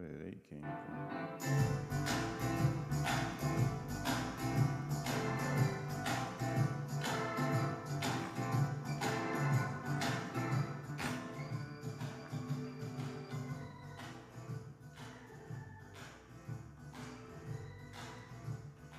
where they came from.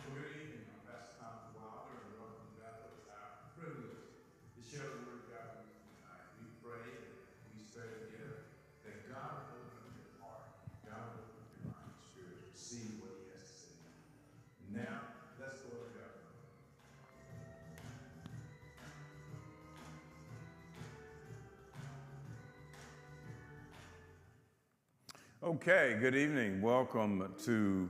Well, good evening. I'm Pastor Thomas Wilder, and welcome to Bethel. It's our privilege to share the word of God with you tonight. We pray that we study together, that God will open your heart, God will open your mind and spirit to receive what He has to say. Now, let's go to God. Okay, good evening. Welcome to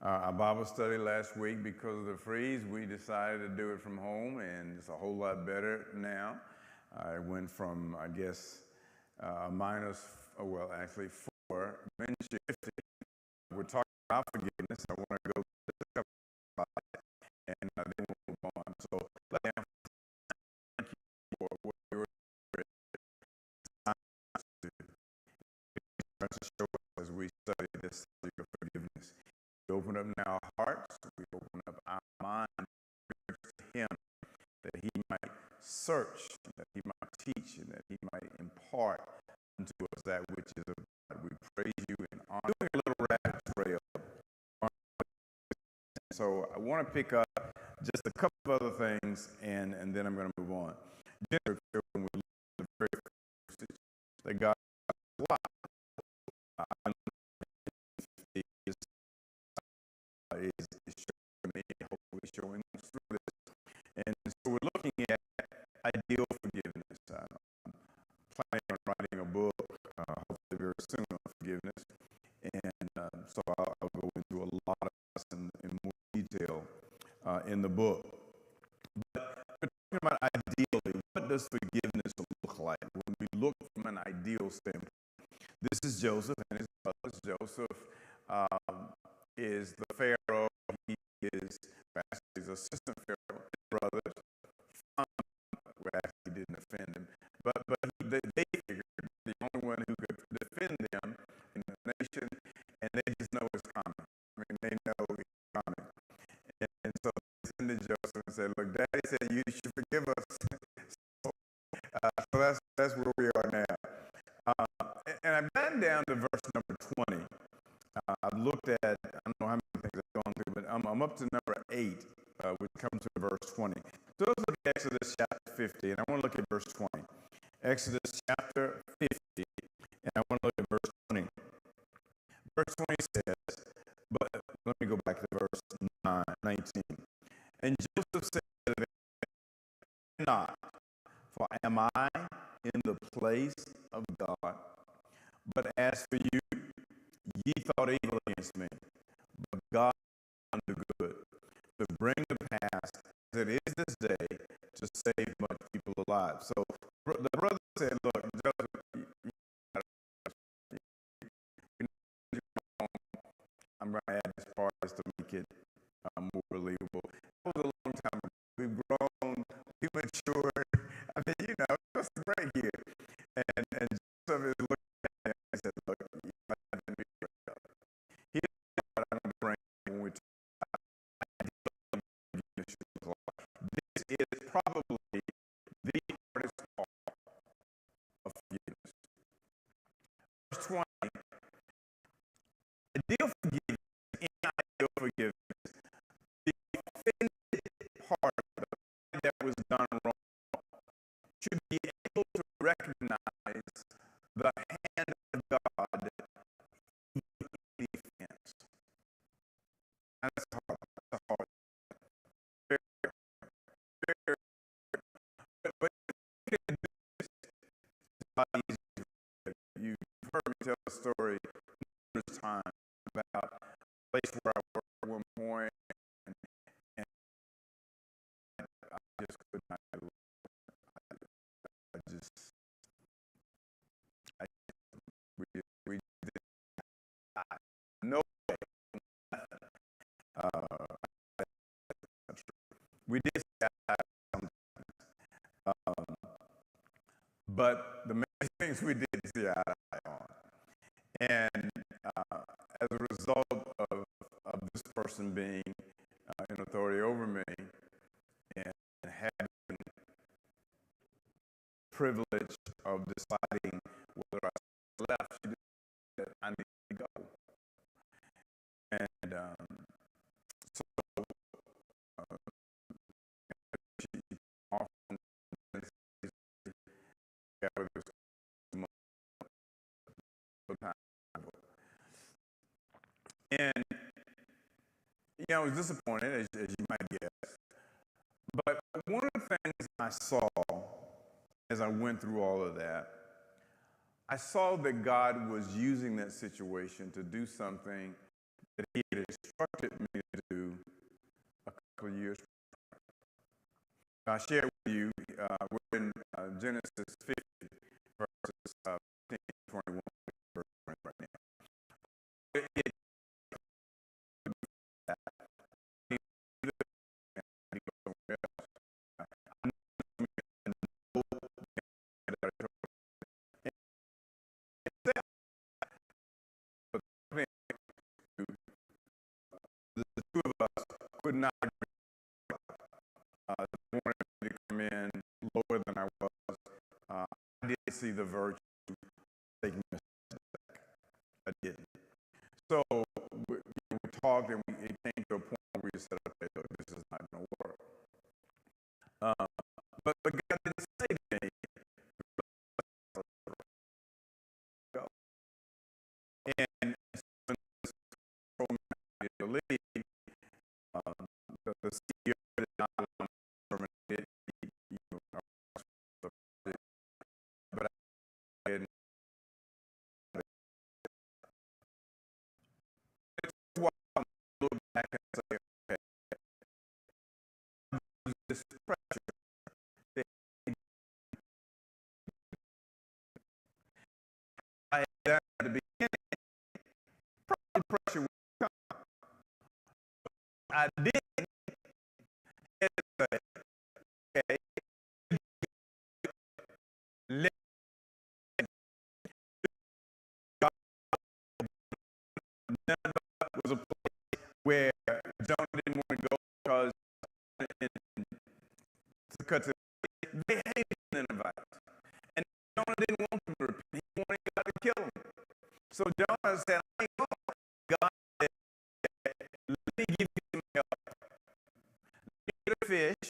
our Bible study. Last week, because of the freeze, we decided to do it from home, and it's a whole lot better now. I went from, I guess, actually 4, eventually 50. We're talking about forgiveness. I want to go about it, and then we'll move on. So, thank you for what you're trying to show us as we study this subject of forgiveness. We open up now our hearts, we open up our mind to Him, that He might search, that He might teach, and that He might impart unto us that which is of God. We praise you and honor. Doing a little rapid trail. So I want to pick up just a couple of other things, and then I'm going to move on. When we look at the very first passage that God is showing me, hopefully showing us through this. And so we're looking at ideal forgiveness. I'm planning on writing a book, hopefully very soon, on forgiveness. And so I'll go into a lot of this in more detail in the book. But we're talking about ideally, what does forgiveness look like when we look from an ideal standpoint? This is Joseph and his brothers. Joseph is the Pharaoh. He is his assistant Pharaoh. His brothers actually didn't offend him, but they figured the only one who could defend them in the nation, and they just know it's coming. I mean, they know it's coming, and so they send to Joseph and said, "Look, Daddy said you should forgive us." So that's where we are now. And I've gotten down to verse number 20. I've looked at, I don't know how many things I've gone through, but I'm up to number 8, which comes to verse 20. So let's look at Exodus chapter 50, and I want to look at verse 20. Exodus chapter 50, and I want to look at verse 20. Verse 20 says, but let me go back to verse 19. And Joseph said to them, not, for am I in the place of God? But as for you, ye thought evil against me, but God unto good, to bring to pass as it is this day, to save much people alive. So the brother said, look, Joseph, I'm going to add this part just to make it more believable. That was a long time ago. We've grown, we've matured. I mean, what's the break here? And Joseph is looking at him and said, look, he when we talk this is probably the hardest part of forgiveness. Verse 20, ideal forgiveness, ideal forgiveness, the offended part of the that was done wrong should be able to recognize the hand of God in the offense. And that's hard. That's hard. But you've heard me tell a story numerous times about a place where I worked at one point, and I just could not. We did no way. We did that sometimes. But the many things we did see eye on. And person being in authority over me and having the privilege of deciding whether I left, she decided that I need to go. And so she often gathered this time. And, I was disappointed, as you might guess. But one of the things I saw as I went through all of that, I saw that God was using that situation to do something that He had instructed me to do a couple of years prior. I shared with you, we're in Genesis 50, verses 15 to 21 right now. It the two of us could not agree. They wanted me to come in lower than I was. I didn't see the virtue taking a step back. I didn't. So we talked, and it came to a point where we said, okay, look, this is not going to work. But God didn't say to me, go. And when the lead, the CEO did not want to terminate it. But I didn't. It's why I look back and say, okay, this pressure. I had done at the beginning, probably pressure would come. I didn't hesitate. Okay, let Nineveh was a place where Jonah didn't want to go because to cut to they hated Ninevites. And Jonah didn't want them to repent. He wanted God to kill them. So Jonah said, I ain't going. God said, let me give you some help. Let me get a fish.